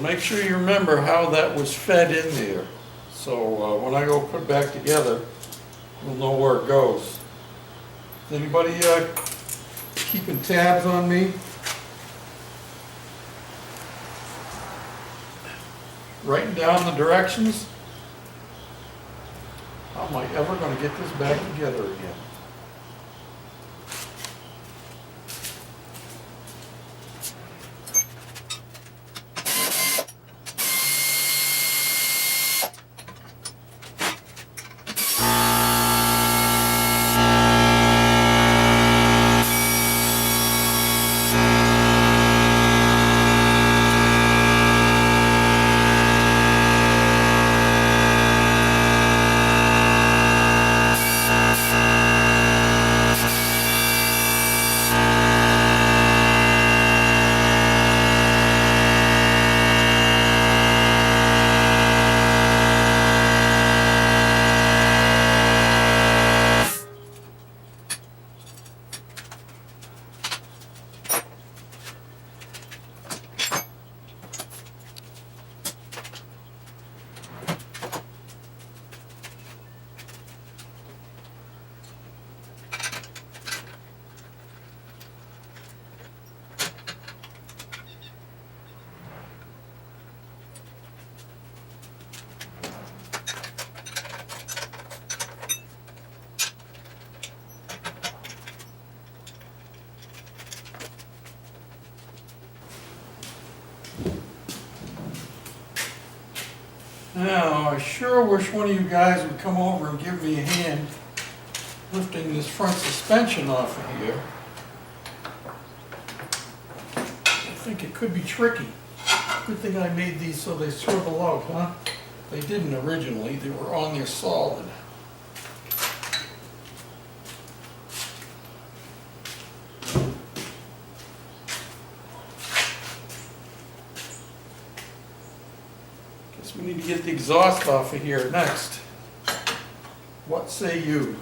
make sure you remember how that was fed in there. So when I go put it back together, we'll know where it goes. Is anybody keeping tabs on me? Writing down the directions? How am I ever going to get this back together again? Now, I sure wish one of you guys would come over and give me a hand lifting this front suspension off of here. I think it could be tricky. Good thing I made these so they swivel out, huh? They didn't originally, they were on there solid. Guess we need to get the exhaust off of here next. What say you?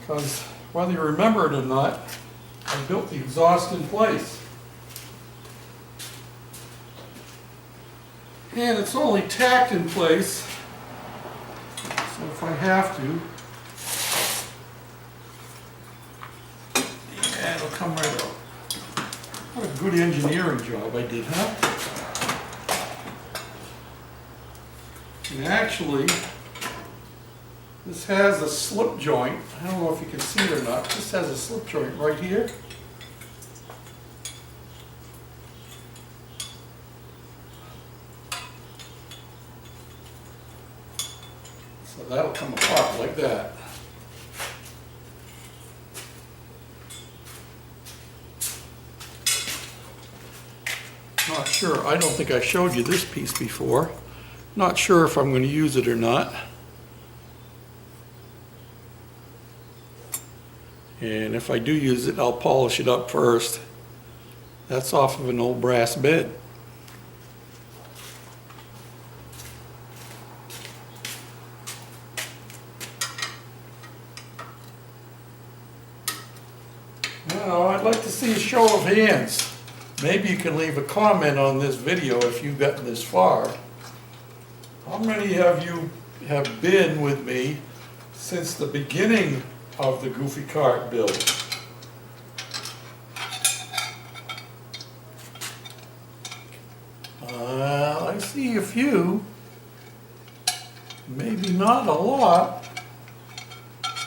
Because whether you remember it or not, I built the exhaust in place. And it's only tacked in place, so if I have to, yeah, it'll come right out. What a good engineering job I did, huh? And actually, this has a slip joint. I don't know if you can see it or not. This has a slip joint right here. So that'll come apart like that. Not sure. I don't think I showed you this piece before. Not sure if I'm going to use it or not. And if I do use it, I'll polish it up first. That's off of an old brass bed. Now, I'd like to see a show of hands. Maybe you can leave a comment on this video if you've gotten this far. How many of you have been with me since the beginning of the Goofy Cart build? I see a few. Maybe not a lot.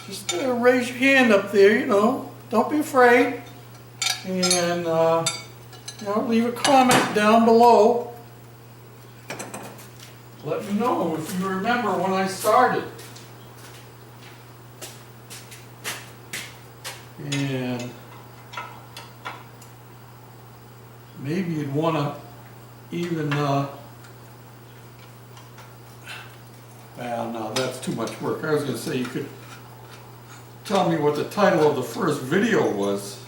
Just raise your hand up there, don't be afraid. And leave a comment down below. Let me know if you remember when I started. And maybe you'd want to even, well, no, that's too much work. I was going to say you could tell me what the title of the first video was.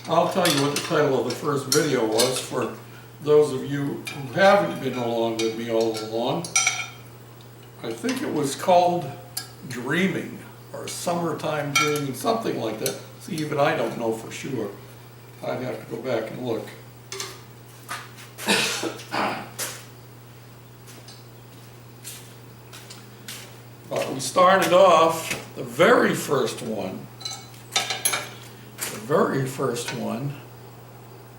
I'll tell you what the title of the first video was for those of you who haven't been along with me all along. I think it was called Dreaming, or Summertime Dreaming, something like that. See, even I don't know for sure. I'd have to go back and look. But we started off, the very first one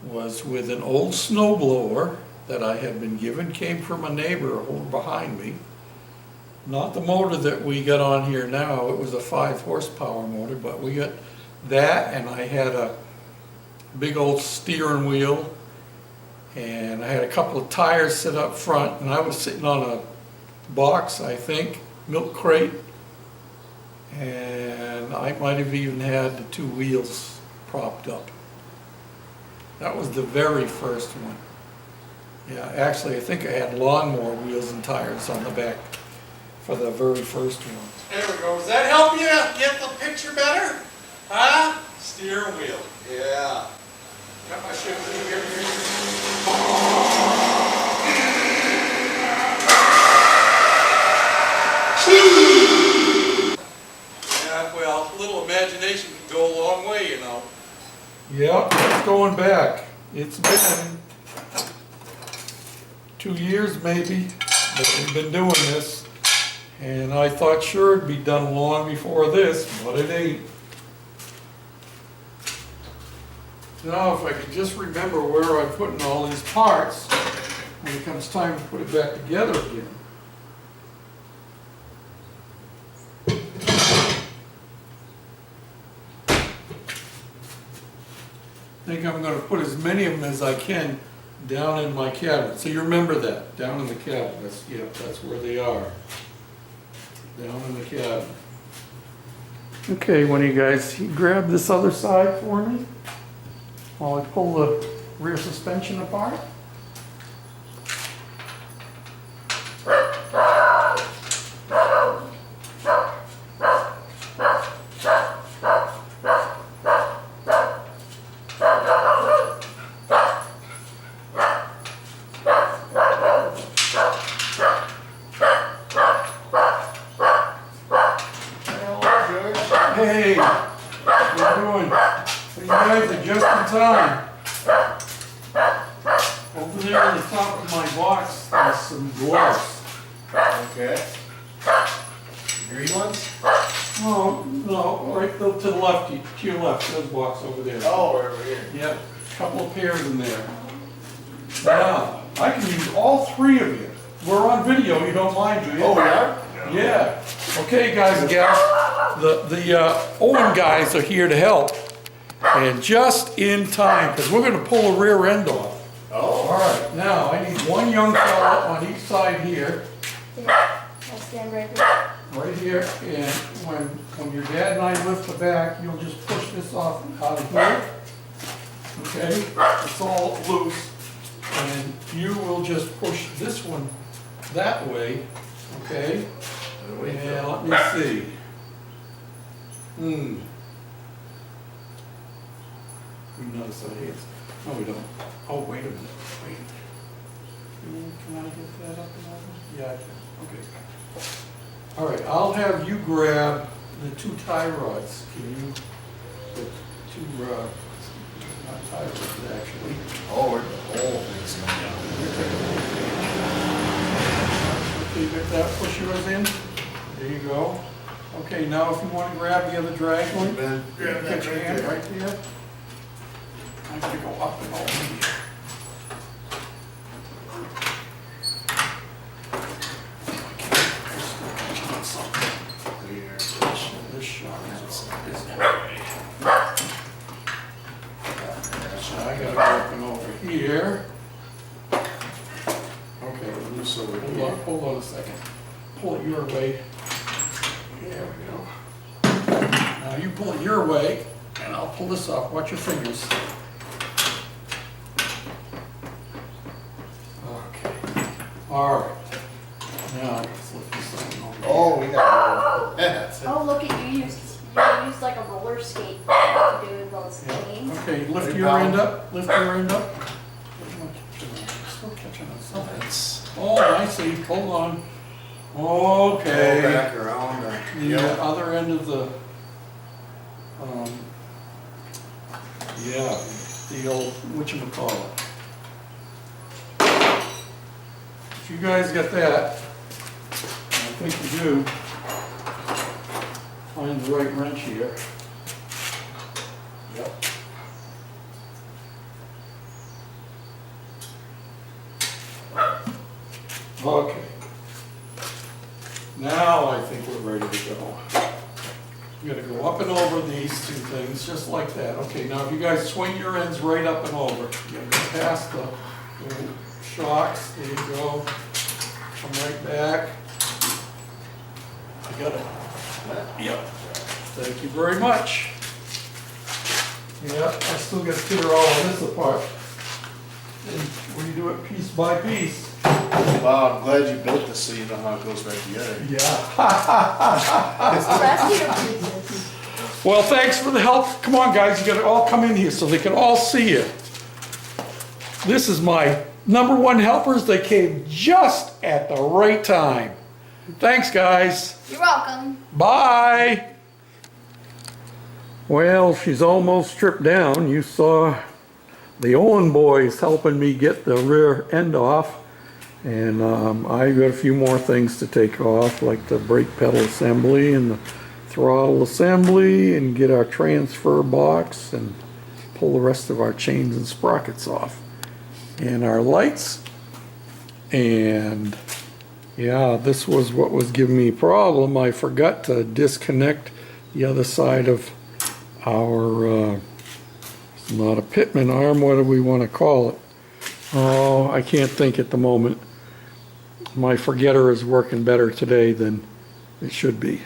was with an old snow blower that I had been given, came from a neighbor over behind me. Not the motor that we got on here now, it was a 5 horsepower motor, but we got that, and I had a big old steering wheel, and I had a couple of tires set up front, and I was sitting on a box, I think, milk crate, and I might have even had the 2 wheels propped up. That was the very first one. Yeah, actually, I think I had lawnmower wheels and tires on the back for the very first one. There we go. Does that help you get the picture better? Huh? Steering wheel. Yeah. Got my shifter here. Yeah, well, a little imagination can go a long way, you know. Yep, it's going back. It's been 2 years maybe that we've been doing this. And I thought sure it'd be done long before this, but it ain't. Now, if I could just remember where I'm putting all these parts when it comes time to put it back together again. I think I'm going to put as many of them as I can down in my cabinet. So you remember that, down in the cabinet. That's where they are. Down in the cabinet. Okay, one of you guys grab this other side for me while I pull the rear suspension apart. Hey, what you doing? So you guys are just in time. Over there on the top of my box, there's some gloves. Okay. Green ones? Oh, no, right to the left, to your left, there's a box over there. Oh, over here. Yep, a couple of pairs in there. Now, I can use all 3 of you. We're on video, you don't mind, do you? Oh, yeah? Yeah. Okay, guys and gals, the Owen guys are here to help. And just in time, because we're going to pull the rear end off. Oh. All right, now I need one young fella on each side here. I'll stand right there. Right here, and when your dad and I lift the back, you'll just push this off out of here. Okay, it's all loose. And you will just push this one that way, okay? And let me see. We notice our hands. No, we don't. Oh, wait a minute, wait. Can I get that up and over? Yeah, I can, okay. All right, I'll have you grab the 2 tie rods. Can you, the 2, not tie rods, actually. Oh, where the whole thing's coming down. Okay, you got that, push yours in. There you go. Okay, now if you want to grab the other drag link, Then grab that put your right hand there. right there. I'm gonna go up and over here. This shot is that way. So I gotta go up and over here. Okay, Loose over hold here. hold on a second. Pull it your way. There we go. Now you pull it your way, and I'll pull this off. Watch your fingers. Okay. All right. Now let's lift this thing over. Oh, we got that. Oh, look at you used like a roller skate to do those Yeah. things. Okay, lift your end up. Lift your end up. Still catching on something. That's Oh, I see. Hold on. go Okay. back around. The other end of the Yeah, the old, whatchamacallit. If you guys got that, I think you do, find the right wrench here. Yep. Okay. Now I think we're ready to go. You're gonna go up and over these two things, just like that. Okay, now if you guys swing your ends right up and over, you're gonna go past the little shocks, there you go. Come right back. I got it. Yep. Thank you very much. Yep, I still gotta tear all of this apart. And we do it piece by piece. Wow, I'm glad you built this so you know how it goes back together. Yeah. Rescue pieces. Well, thanks for the help. Come on, guys, you gotta all come in here so they can all see you. This is my #1 helpers. They came just at the right time. Thanks, guys. You're welcome. Bye. Well, she's almost stripped down. You saw the Owen boys helping me get the rear end off. And I got a few more things to take off, like the brake pedal assembly and the throttle assembly, and get our transfer box and pull the rest of our chains and sprockets off. And our lights. And yeah, this was what was giving me a problem. I forgot to disconnect the other side of our, it's not a pitman arm, what do we want to call it? Oh, I can't think at the moment. My forgetter is working better today than it should be.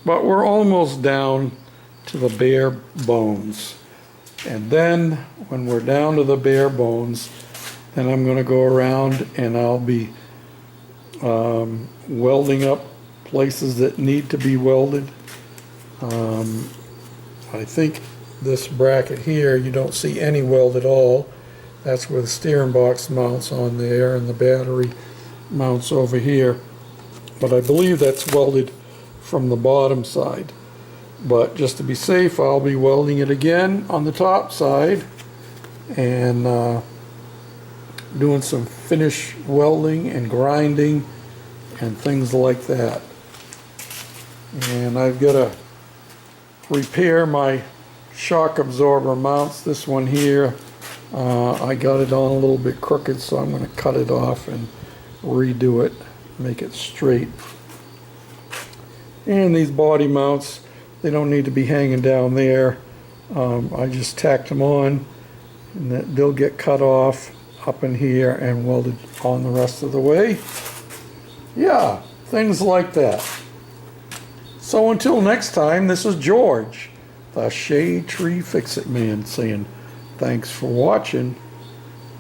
But we're almost down to the bare bones. And then when we're down to the bare bones, then I'm going to go around and I'll be welding up places that need to be welded. I think this bracket here, you don't see any weld at all. That's where the steering box mounts on there and the battery mounts over here. But I believe that's welded from the bottom side. But just to be safe, I'll be welding it again on the top side and doing some finish welding and grinding and things like that. And I've got to repair my shock absorber mounts. This one here, I got it on a little bit crooked, so I'm going to cut it off and redo it, make it straight. And these body mounts, they don't need to be hanging down there. I just tacked them on, and they'll get cut off up in here and welded on the rest of the way. Yeah, things like that. So until next time, this is George, the Shade Tree Fix-It Man, saying thanks for watching,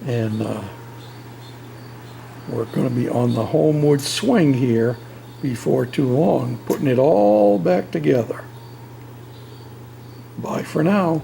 and we're going to be on the homeward swing here before too long, putting it all back together. Bye for now.